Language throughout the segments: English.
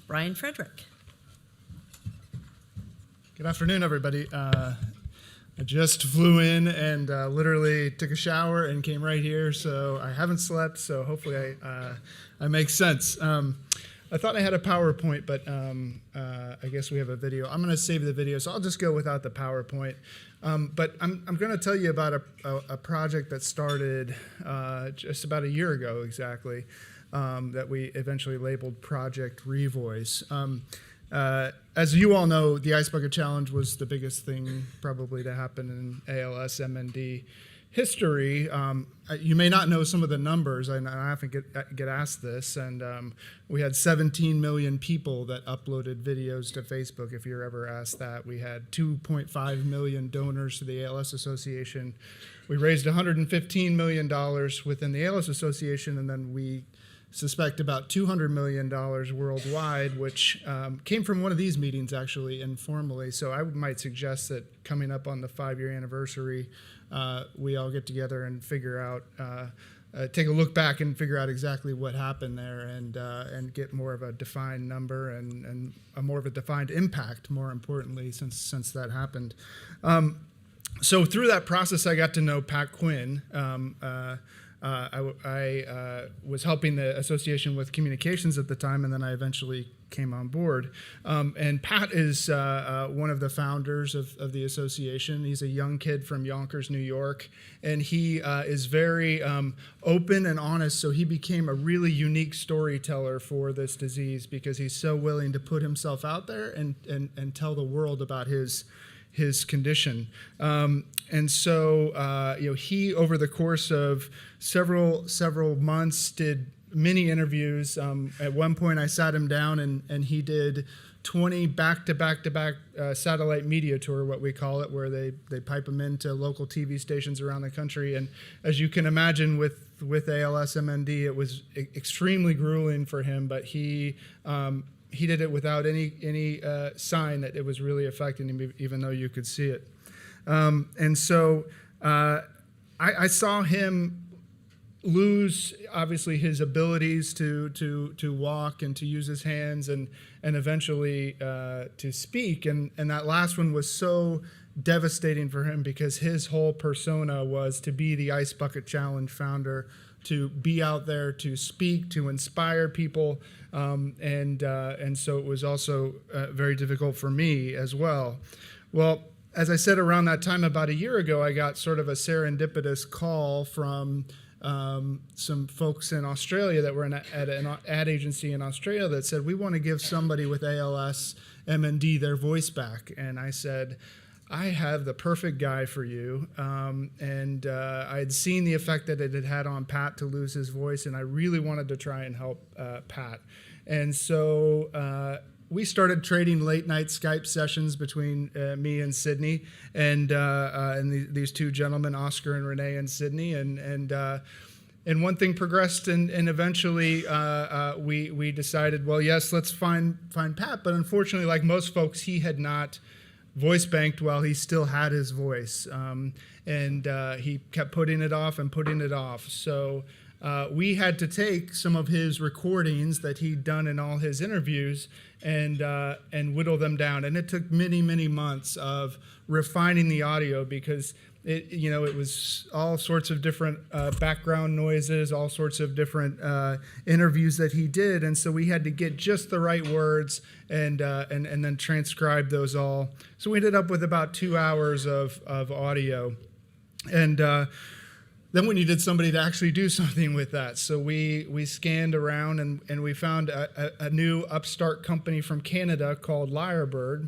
Brian Frederick. Good afternoon, everybody. I just flew in and literally took a shower and came right here, so I haven't slept, so hopefully I make sense. I thought I had a PowerPoint, but I guess we have a video. I'm going to save the video, so I'll just go without the PowerPoint. But I'm going to tell you about a project that started just about a year ago exactly, that we eventually labeled Project Revoice. As you all know, the Ice Bucket Challenge was the biggest thing probably to happen in ALS MND history. You may not know some of the numbers, and I often get asked this, and we had 17 million people that uploaded videos to Facebook, if you're ever asked that. We had 2.5 million donors to the ALS Association. We raised $115 million within the ALS Association, and then we suspect about $200 million worldwide, which came from one of these meetings, actually, informally. So I might suggest that coming up on the 5-year anniversary, we all get together and figure out, take a look back and figure out exactly what happened there, and get more of a defined number and a more of a defined impact, more importantly, since that happened. So through that process, I got to know Pat Quinn. I was helping the association with communications at the time, and then I eventually came on board. And Pat is one of the founders of the association. He's a young kid from Yonkers, New York, and he is very open and honest, so he became a really unique storyteller for this disease because he's so willing to put himself out there and tell the world about his condition. And so, he, over the course of several months, did many interviews. At one point, I sat him down, and he did 20 back-to-back satellite media tour, what we call it, where they pipe him into local TV stations around the country. And as you can imagine, with ALS MND, it was extremely grueling for him, but he did it without any sign that it was really affecting him, even though you could see it. And so I saw him lose, obviously, his abilities to walk and to use his hands and eventually to speak. And that last one was so devastating for him because his whole persona was to be the Ice Bucket Challenge founder, to be out there, to speak, to inspire people, and so it was also very difficult for me as well. Well, as I said, around that time, about a year ago, I got sort of a serendipitous call from some folks in Australia that were at an ad agency in Australia that said, we want to give somebody with ALS, MND, their voice back. And I said, I have the perfect guy for you. And I had seen the effect that it had had on Pat to lose his voice, and I really wanted to try and help Pat. And so we started trading late-night Skype sessions between me and Sydney, and these two gentlemen, Oscar and Renee in Sydney, and one thing progressed, and eventually we decided, well, yes, let's find Pat. But unfortunately, like most folks, he had not voice banked while he still had his voice, and he kept putting it off and putting it off. So we had to take some of his recordings that he'd done in all his interviews and whittle them down. And it took many months of refining the audio because it was all sorts of different background noises, all sorts of different interviews that he did, and so we had to get just the right words and then transcribe those all. So we ended up with about 2 hours of audio, and then we needed somebody to actually do something with that. So we scanned around and we found a new upstart company from Canada called Lyrebird,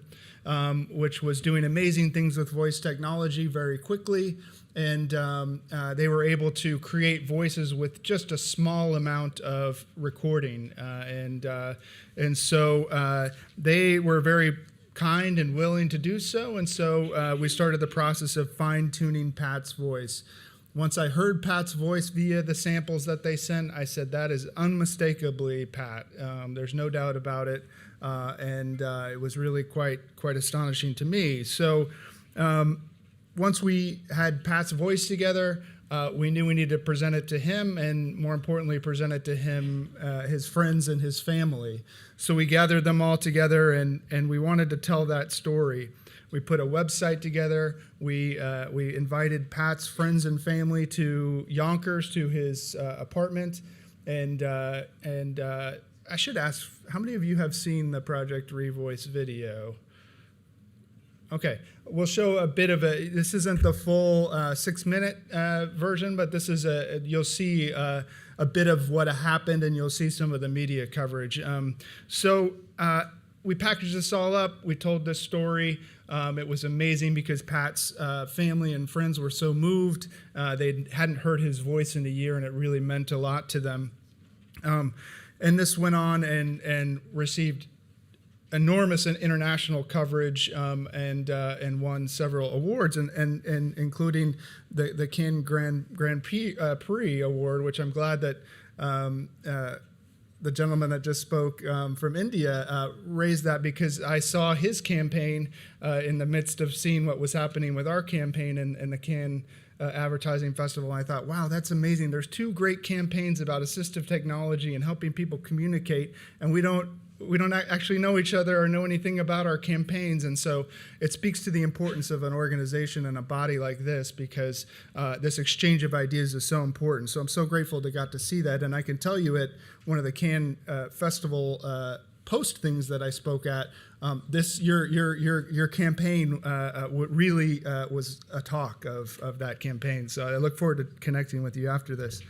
which was doing amazing things with voice technology very quickly. And they were able to create voices with just a small amount of recording. And so they were very kind and willing to do so. And so we started the process of fine-tuning Pat's voice. Once I heard Pat's voice via the samples that they sent, I said, that is unmistakably Pat. There's no doubt about it. And it was really quite astonishing to me. So once we had Pat's voice together, we knew we needed to present it to him, and more importantly, present it to him, his friends and his family. So we gathered them all together, and we wanted to tell that story. We put a website together. We invited Pat's friends and family to Yonkers, to his apartment, and I should ask, how many of you have seen the Project Revoice video? Okay, we'll show a bit of this isn't the full 6-minute version, but this is you'll see a bit of what happened, and you'll see some of the media coverage. We packaged this all up. We told this story. It was amazing because Pat's family and friends were so moved. They hadn't heard his voice in a year, and it really meant a lot to them. And this went on and received enormous international coverage, and won several awards, and including the Quinn Grand Prix Award, which I'm glad that the gentleman that just spoke from India raised that, because I saw his campaign in the midst of seeing what was happening with our campaign and the Cannes Advertising Festival. And I thought, wow, that's amazing. There's 2 great campaigns about assistive technology and helping people communicate, and we don't actually know each other or know anything about our campaigns. And so it speaks to the importance of an organization and a body like this, because this exchange of ideas is so important. So I'm so grateful to got to see that. And I can tell you, at one of the Cannes Festival post things that I spoke at, your campaign really was a talk of that campaign. So I look forward to connecting with you after this.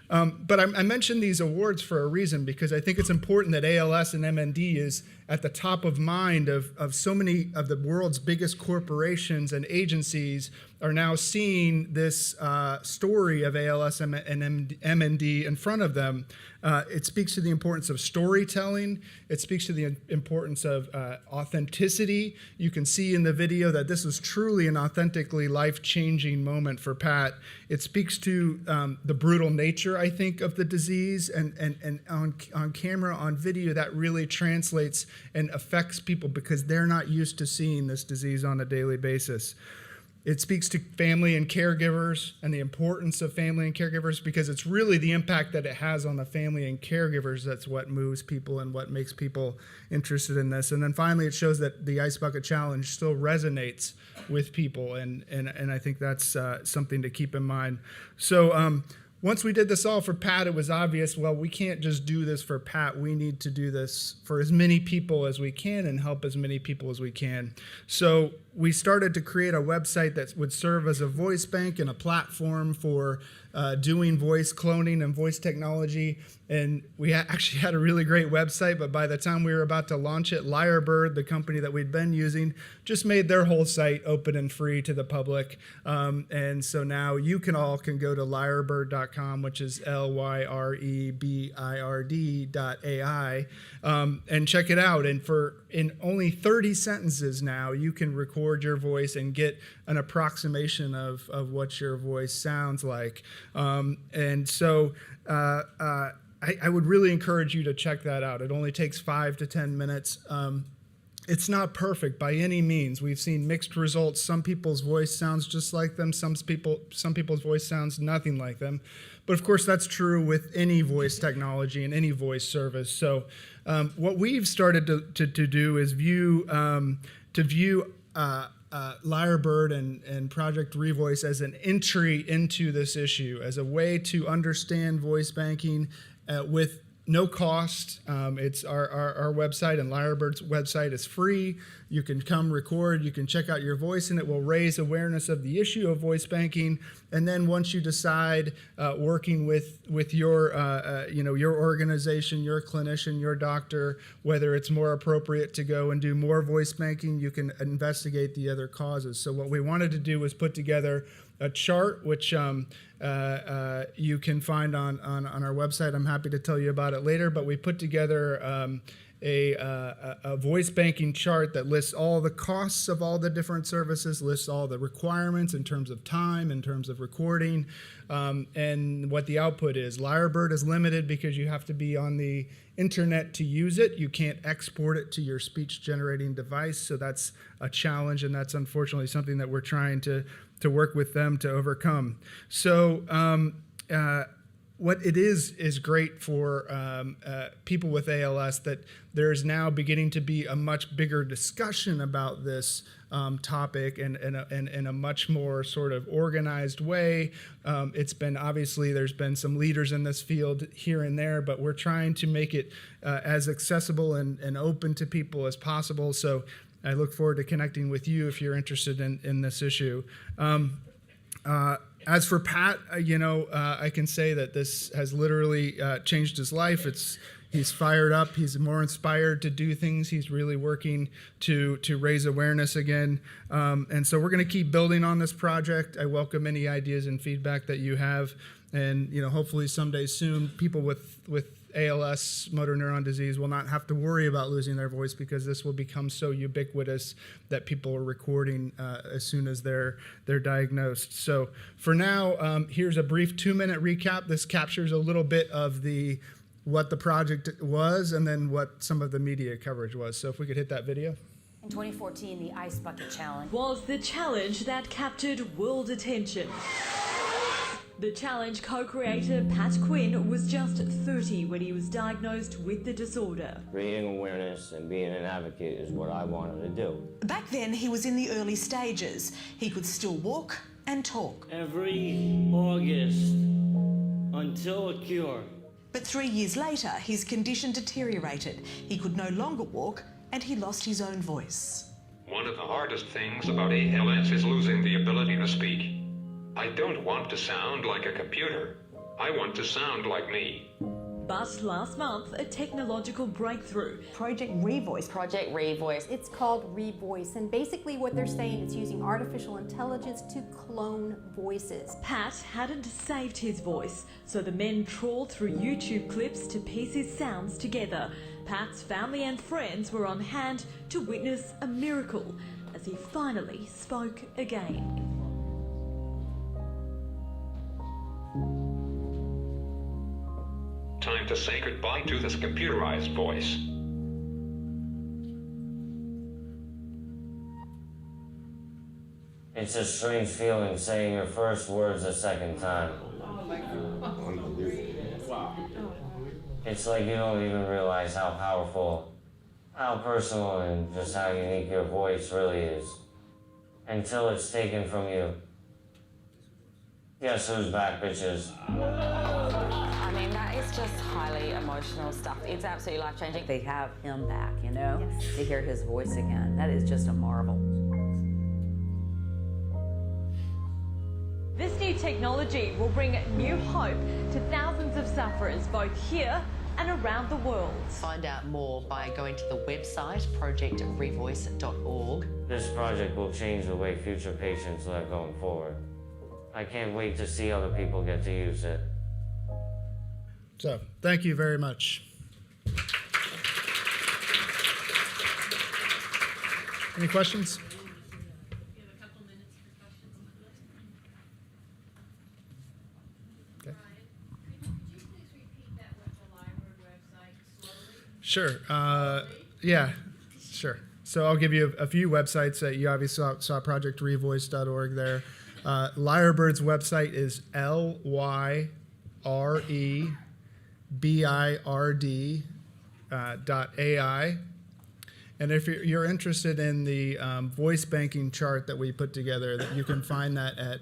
But I mentioned these awards for a reason, because I think it's important that ALS and MND is at the top of mind of so many of the world's biggest corporations and agencies are now seeing this story of ALS and MND in front of them. It speaks to the importance of storytelling. It speaks to the importance of authenticity. You can see in the video that this was truly an authentically life-changing moment for Pat. It speaks to the brutal nature, I think, of the disease, and on camera, on video, that really translates and affects people because they're not used to seeing this disease on a daily basis. It speaks to family and caregivers and the importance of family and caregivers, because it's really the impact that it has on the family and caregivers that's what moves people and what makes people interested in this. And then finally, it shows that the Ice Bucket Challenge still resonates with people, and I think that's something to keep in mind. So once we did this all for Pat, it was obvious, well, we can't just do this for Pat. We need to do this for as many people as we can and help as many people as we can. So we started to create a website that would serve as a voice bank and a platform for doing voice cloning and voice technology. And we actually had a really great website, but by the time we were about to launch it, Lyrebird, the company that we'd been using, just made their whole site open and free to the public. And so now you can go to lyrebird.com, which is lyrebird.ai, and check it out. And in only 30 sentences now, you can record your voice and get an approximation of what your voice sounds like. And so I would really encourage you to check that out. It only takes 5 to 10 minutes. It's not perfect by any means. We've seen mixed results. Some people's voice sounds just like them. Some people's voice sounds nothing like them. But of course, that's true with any voice technology and any voice service. So what we've started to do is view Lyrebird and Project Revoice as an entry into this issue, as a way to understand voice banking with no cost. It's our website, and Lyrebird's website is free. You can come record, you can check out your voice, and it will raise awareness of the issue of voice banking. And then once you decide, working with your organization, your clinician, your doctor, whether it's more appropriate to go and do more voice banking, you can investigate the other causes. So what we wanted to do was put together a chart, which you can find on our website. I'm happy to tell you about it later, but we put together a voice banking chart that lists all the costs of all the different services, lists all the requirements in terms of time, in terms of recording, and what the output is. Lyrebird is limited because you have to be on the internet to use it. You can't export it to your speech generating device, so that's a challenge, and that's unfortunately something that we're trying to work with them to overcome. So what it is great for people with ALS that there's now beginning to be a much bigger discussion about this topic and in a much more sort of organized way. It's been, obviously, there's been some leaders in this field here and there, but we're trying to make it as accessible and open to people as possible. So I look forward to connecting with you if you're interested in this issue. As for Pat, I can say that this has literally changed his life. He's fired up. He's more inspired to do things. He's really working to raise awareness again. And so we're going to keep building on this project. I welcome any ideas and feedback that you have. And hopefully someday soon, people with ALS, motor neuron disease, will not have to worry about losing their voice, because this will become so ubiquitous that people are recording as soon as they're diagnosed. So for now, here's a brief 2-minute recap. This captures a little bit of what the project was and then what some of the media coverage was. So if we could hit that video. In 2014, the Ice Bucket Challenge was the challenge that captured world attention. The challenge co-creator Pat Quinn was just 30 when he was diagnosed with the disorder. Creating awareness and being an advocate is what I wanted to do. Back then, he was in the early stages. He could still walk and talk. Every August until a cure. But 3 years later, his condition deteriorated. He could no longer walk, and he lost his own voice. One of the hardest things about ALS is losing the ability to speak. I don't want to sound like a computer. I want to sound like me. But last month, a technological breakthrough. Project Revoice. Project Revoice. It's called Revoice, and basically what they're saying is using artificial intelligence to clone voices. Pat hadn't saved his voice, so the men trawled through YouTube clips to piece his sounds together. Pat's family and friends were on hand to witness a miracle as he finally spoke again. Time to say goodbye to this computerized voice. It's a strange feeling saying your first words a second time. It's like you don't even realize how powerful, how personal, and just how unique your voice really is until it's taken from you. Guess who's back, bitches? I mean, that is just highly emotional stuff. It's absolutely life-changing. They have him back, Yes. to hear his voice again. That is just a marvel. This new technology will bring new hope to thousands of sufferers, both here and around the world. Find out more by going to the website projectrevoice.org. This project will change the way future patients live going forward. I can't wait to see other people get to use it. So thank you very much. Any questions? We have a couple minutes for questions. Okay. Could you please repeat that with the Lyrebird website slowly? Sure. Yeah, sure. So I'll give you a few websites that you obviously saw projectrevoice.org there. Lyrebird's website is LYREBIRD.ai. And if you're interested in the voice banking chart that we put together, that you can find that at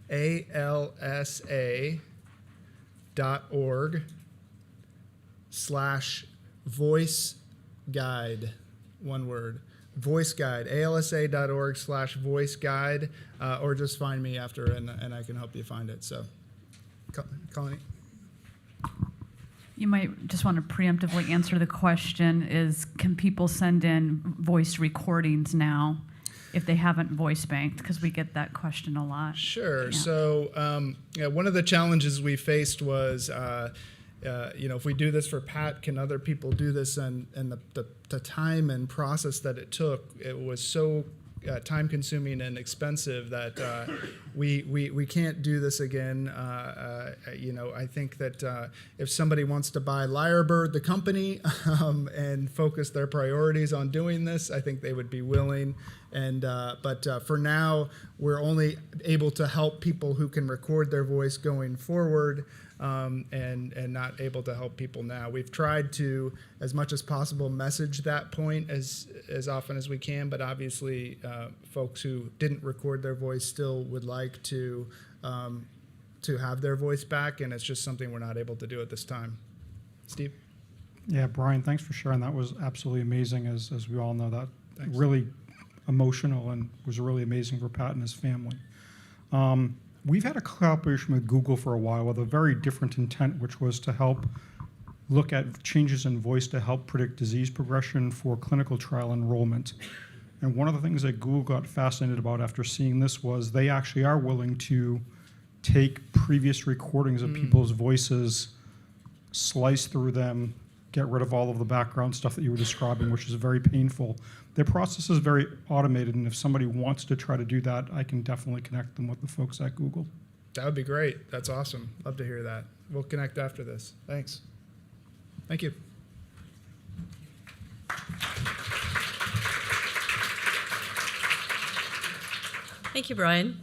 alsa.org/voice guide, one word. Voice guide, alsa.org/voice guide, or just find me after and I can help you find it. So, Colony. You might just want to preemptively answer the question is, can people send in voice recordings now if they haven't voice banked? Because we get that question a lot. Sure. Yeah. So one of the challenges we faced was if we do this for Pat, can other people do this? And the time and process that it took, it was so time consuming and expensive that we can't do this again. I think that if somebody wants to buy Lyrebird, the company, and focus their priorities on doing this, I think they would be willing. But for now, we're only able to help people who can record their voice going forward, and not able to help people now. We've tried to, as much as possible, message that point as often as we can, but obviously folks who didn't record their voice still would like to have their voice back, and it's just something we're not able to do at this time. Steve? Yeah, Brian, thanks for sharing. That was absolutely amazing, as we all know. That Thanks. Really emotional and was really amazing for Pat and his family. We've had a collaboration with Google for a while with a very different intent, which was to help look at changes in voice to help predict disease progression for clinical trial enrollment. And one of the things that Google got fascinated about after seeing this was they actually are willing to take previous recordings of people's voices, slice through them, get rid of all of the background stuff that you were describing, which is very painful. Their process is very automated, and if somebody wants to try to do that, I can definitely connect them with the folks at Google. That would be great. That's awesome. Love to hear that. We'll connect after this. Thanks. Thank you. Thank you, Brian.